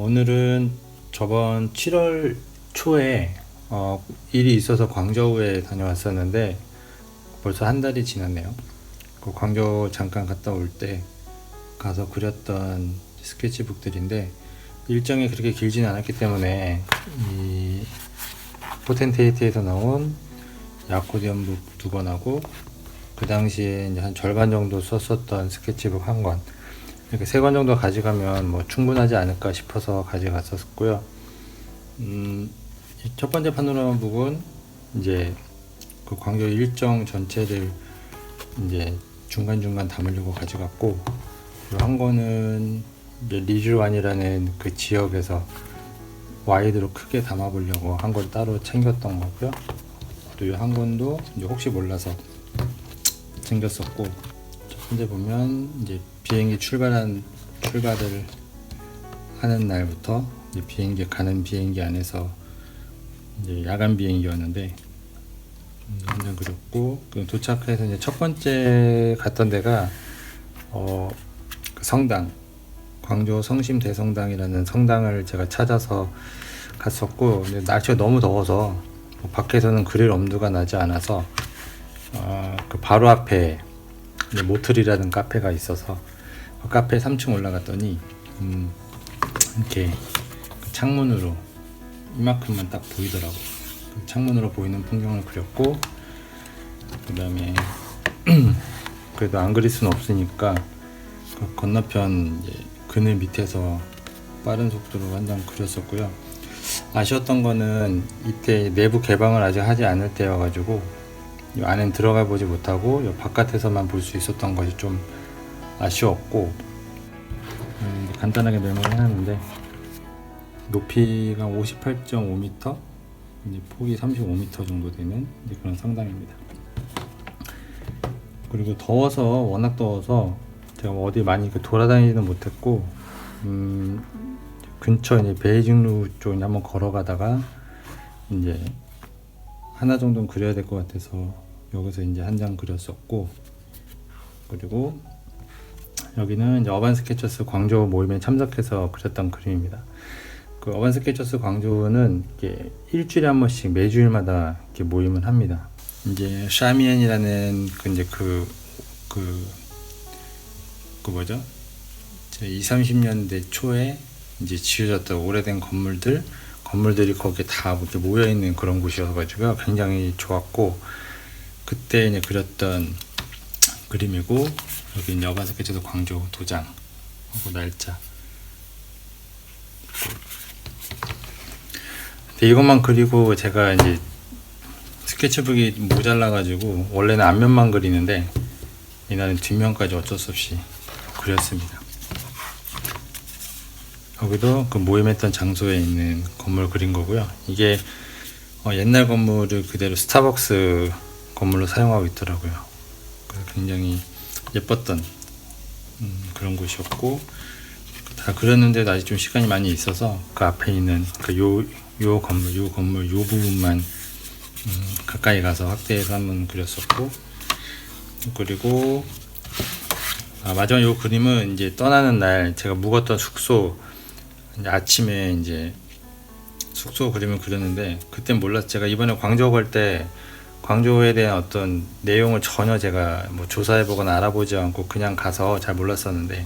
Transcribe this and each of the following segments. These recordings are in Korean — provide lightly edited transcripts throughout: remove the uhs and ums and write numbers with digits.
오늘은 저번 7월 초에 일이 있어서 광저우에 다녀왔었는데 벌써 한 달이 지났네요. 그 광저우 잠깐 갔다 올 때 가서 그렸던 스케치북들인데 일정이 그렇게 길지는 않았기 때문에 이 포텐테이트에서 나온 야코디언북 2권하고 그 당시에 이제 한 절반 정도 썼었던 스케치북 1권 이렇게 3권 정도 가져가면 뭐 충분하지 않을까 싶어서 가져갔었고요. 이 첫 번째 파노라마북은 이제 그 광저우 일정 전체를 이제 중간중간 담으려고 가져갔고, 그리고 한 권은 이제 리쥬안이라는 그 지역에서 와이드로 크게 담아보려고 한 권 따로 챙겼던 거고요. 또 이 한 권도 이제 혹시 몰라서 챙겼었고, 첫 번째 보면 이제 비행기 출발을 하는 날부터 이제 비행기 가는 비행기 안에서 이제 야간 비행기였는데 한장 그렸고, 도착해서 이제 첫 번째 갔던 데가 그 성당, 광저우 성심 대성당이라는 성당을 제가 찾아서 갔었고, 근데 날씨가 너무 더워서 뭐 밖에서는 그릴 엄두가 나지 않아서 그 바로 앞에 모틀이라는 카페가 있어서 그 카페 3층 올라갔더니 이렇게 그 창문으로 이만큼만 딱 보이더라고요. 그 창문으로 보이는 풍경을 그렸고, 그 다음에 그래도 안 그릴 수는 없으니까 그 건너편 이제 그늘 밑에서 빠른 속도로 한 장 그렸었고요. 아쉬웠던 거는 이때 내부 개방을 아직 하지 않을 때여가지고 이 안엔 들어가 보지 못하고 이 바깥에서만 볼 수 있었던 것이 좀 아쉬웠고, 간단하게 메모를 해놨는데 높이가 58.5m, 이제 폭이 35m 정도 되는 그런 성당입니다. 그리고 더워서, 워낙 더워서 제가 어디 많이 돌아다니지는 못했고, 근처 이제 베이징루 쪽에 한번 걸어가다가 이제 하나 정도는 그려야 될 것 같아서 여기서 이제 한 장 그렸었고, 그리고 여기는 이제 어반 스케쳐스 광저우 모임에 참석해서 그렸던 그림입니다. 그 어반 스케쳐스 광저우는 이렇게 일주일에 한 번씩 매주일마다 이렇게 모임을 합니다. 이제 샤미엔이라는 그 뭐죠? 20, 30년대 초에 이제 지어졌던 오래된 건물들이 거기에 다 이렇게 모여 있는 그런 곳이어가지고 굉장히 좋았고, 그때 이제 그렸던 그림이고, 여기 이제 어반 스케쳐스 광저우 도장 하고 날짜. 근데 이것만 그리고 제가 이제 스케치북이 모자라가지고 원래는 앞면만 그리는데 이날은 뒷면까지 어쩔 수 없이 그렸습니다. 여기도 그 모임했던 장소에 있는 건물 그린 거고요. 이게 옛날 건물을 그대로 스타벅스 건물로 사용하고 있더라고요. 그래서 굉장히 예뻤던 그런 곳이었고, 다 그렸는데도 아직 좀 시간이 많이 있어서 그 앞에 있는 요 건물 요 부분만 가까이 가서 확대해서 한번 그렸었고, 그리고 마지막 요 그림은 이제 떠나는 날 제가 묵었던 숙소, 이제 아침에 이제 숙소 그림을 그렸는데, 그땐 몰랐어요. 제가 이번에 광저우 갈 때 광저우에 대한 어떤 내용을 전혀 제가 뭐 조사해보거나 알아보지 않고 그냥 가서 잘 몰랐었는데,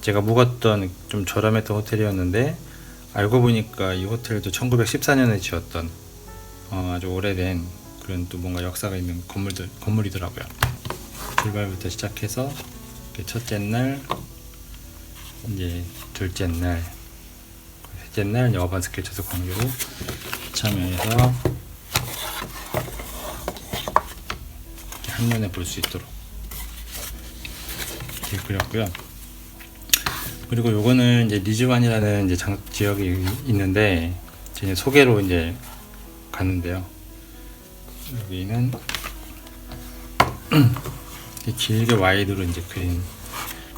제가 묵었던 좀 저렴했던 호텔이었는데 알고 보니까 이 호텔도 1914년에 지었던 아주 오래된 그런 또 뭔가 역사가 있는 건물이더라고요. 출발부터 시작해서 첫째 날, 이제 둘째 날, 셋째 날 어반 스케쳐스 광저우 참여해서 한눈에 볼 수 있도록 이렇게 그렸고요. 그리고 요거는 이제 리쥬안이라는 이제 지역이 있는데 이제 소개로 이제 갔는데요. 여기는 길게 와이드로 이제 그린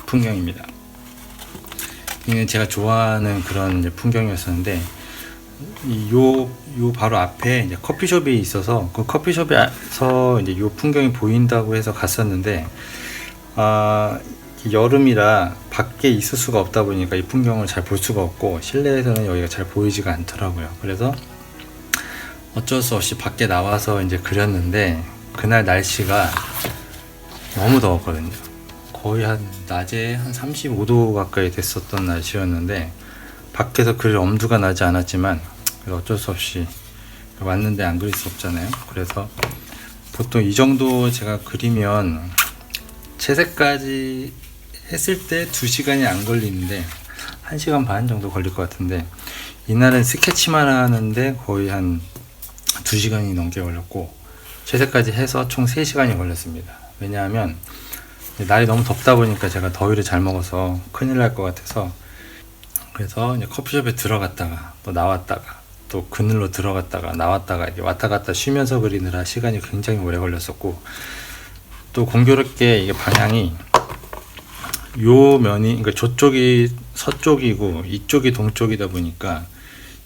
풍경입니다. 이는 제가 좋아하는 그런 이제 풍경이었었는데, 요 바로 앞에 이제 커피숍이 있어서 그 커피숍에서 이제 요 풍경이 보인다고 해서 갔었는데, 여름이라 밖에 있을 수가 없다 보니까 이 풍경을 잘 볼 수가 없고 실내에서는 여기가 잘 보이지가 않더라고요. 그래서 어쩔 수 없이 밖에 나와서 이제 그렸는데 그날 날씨가 너무 더웠거든요. 거의 한 낮에 한 35도 가까이 됐었던 날씨였는데 밖에서 그릴 엄두가 나지 않았지만 어쩔 수 없이 왔는데 안 그릴 수 없잖아요. 그래서 보통 이 정도 제가 그리면 채색까지 했을 때 2시간이 안 걸리는데 1시간 반 정도 걸릴 것 같은데 이날은 스케치만 하는데 거의 한 2시간이 넘게 걸렸고 채색까지 해서 총 3시간이 걸렸습니다. 왜냐하면 날이 너무 덥다 보니까 제가 더위를 잘 먹어서 큰일 날 것 같아서 그래서 이제 커피숍에 들어갔다가 또 나왔다가 또 그늘로 들어갔다가 나왔다가 이렇게 왔다 갔다 쉬면서 그리느라 시간이 굉장히 오래 걸렸었고 또 공교롭게 이게 방향이 요 면이 그러니까 저쪽이 서쪽이고 이쪽이 동쪽이다 보니까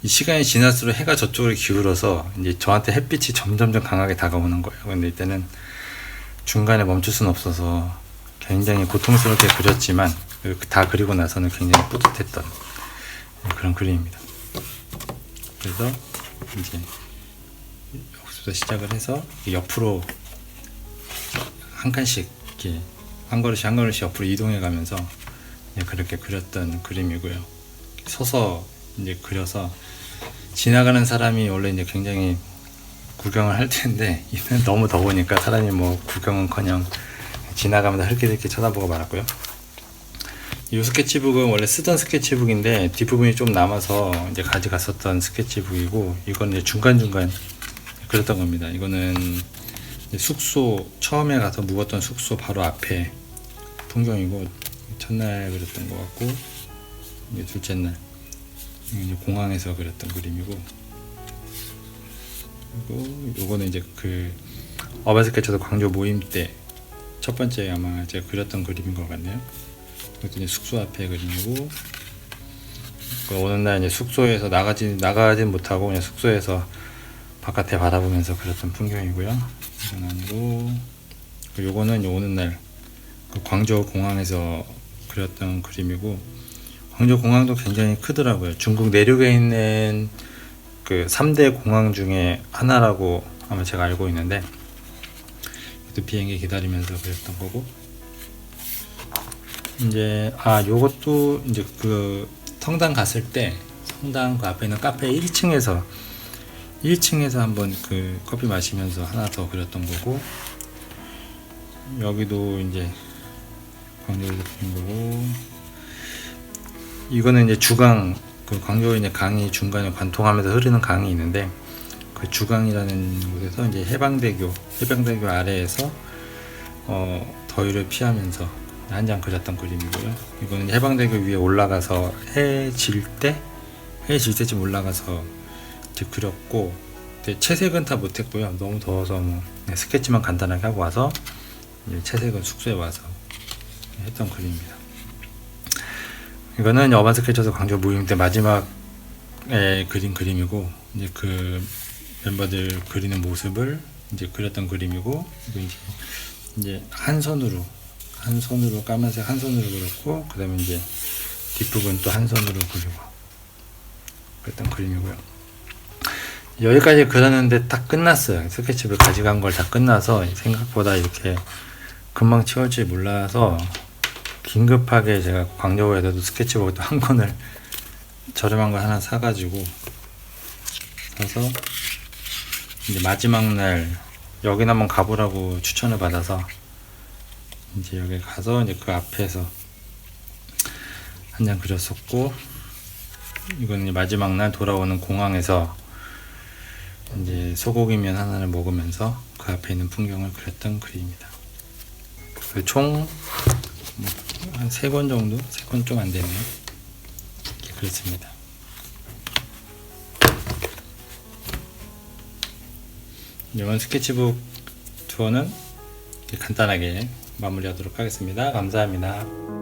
이 시간이 지날수록 해가 저쪽으로 기울어서 이제 저한테 햇빛이 점점점 강하게 다가오는 거예요. 근데 이때는 중간에 멈출 수는 없어서 굉장히 고통스럽게 그렸지만 다 그리고 나서는 굉장히 뿌듯했던 그런 그림입니다. 그래서 이제 여기서부터 시작을 해서 옆으로 한 칸씩 이렇게 한 걸음씩 한 걸음씩 옆으로 이동해 가면서 그렇게 그렸던 그림이고요. 서서 이제 그려서 지나가는 사람이 원래 이제 굉장히 구경을 할 텐데 이는 너무 더우니까 사람이 뭐 구경은커녕 지나가면서 흘낏흘낏 쳐다보고 말았고요. 이 스케치북은 원래 쓰던 스케치북인데 뒷부분이 좀 남아서 이제 가져갔었던 스케치북이고 이건 이제 중간중간 그렸던 겁니다. 이거는 숙소 처음에 가서 묵었던 숙소 바로 앞에 풍경이고 첫날 그렸던 것 같고 이제 둘째 날 이제 공항에서 그렸던 그림이고 그리고 요거는 이제 그 어반 스케쳐도 광주 모임 때 첫 번째 아마 제가 그렸던 그림인 것 같네요. 이것도 이제 숙소 앞에 그림이고 어느 날 이제 숙소에서 나가진 못하고 그냥 숙소에서 바깥에 바라보면서 그렸던 풍경이고요. 이건 아니고 요거는 오는 날 그 광저우 공항에서 그렸던 그림이고 광저우 공항도 굉장히 크더라고요. 중국 내륙에 있는 그 3대 공항 중에 하나라고 아마 제가 알고 있는데 또 비행기 기다리면서 그렸던 거고 이제 요것도 이제 그 성당 갔을 때 성당 그 앞에 있는 카페 1층에서 한번 그 커피 마시면서 하나 더 그렸던 거고 여기도 이제 광저우에서 그린 거고 이거는 이제 주강 그 광저우에 이제 강이 중간에 관통하면서 흐르는 강이 있는데 그 주강이라는 곳에서 이제 해방대교 아래에서 더위를 피하면서 한 장 그렸던 그림이고요. 이거는 해방대교 위에 올라가서 해 질 때쯤 올라가서 이제 그렸고 채색은 다 못했고요. 너무 더워서 뭐 스케치만 간단하게 하고 와서 이제 채색은 숙소에 와서 했던 그림입니다. 이거는 어반 스케쳐서 광주 모임 때 마지막에 그린 그림이고 이제 그 멤버들 그리는 모습을 이제 그렸던 그림이고 이제 한 손으로 까만색 한 손으로 그렸고 그다음에 이제 뒷부분 또 한 손으로 그리고 그랬던 그림이고요. 여기까지 그렸는데 다 끝났어요. 스케치북 가져간 걸 다 끝나서 생각보다 이렇게 금방 치울 줄 몰라서 긴급하게 제가 광저우에서도 스케치북도 한 권을 저렴한 거 하나 사가지고 사서 이제 마지막 날 여긴 한번 가보라고 추천을 받아서 이제 여기 가서 이제 그 앞에서 한 장 그렸었고 이건 마지막 날 돌아오는 공항에서 이제 소고기면 하나를 먹으면서 그 앞에 있는 풍경을 그렸던 그림입니다. 총 한 3권 정도? 3권 좀 안 되네요. 이렇게 그렸습니다. 이번 스케치북 투어는 간단하게 마무리하도록 하겠습니다. 감사합니다.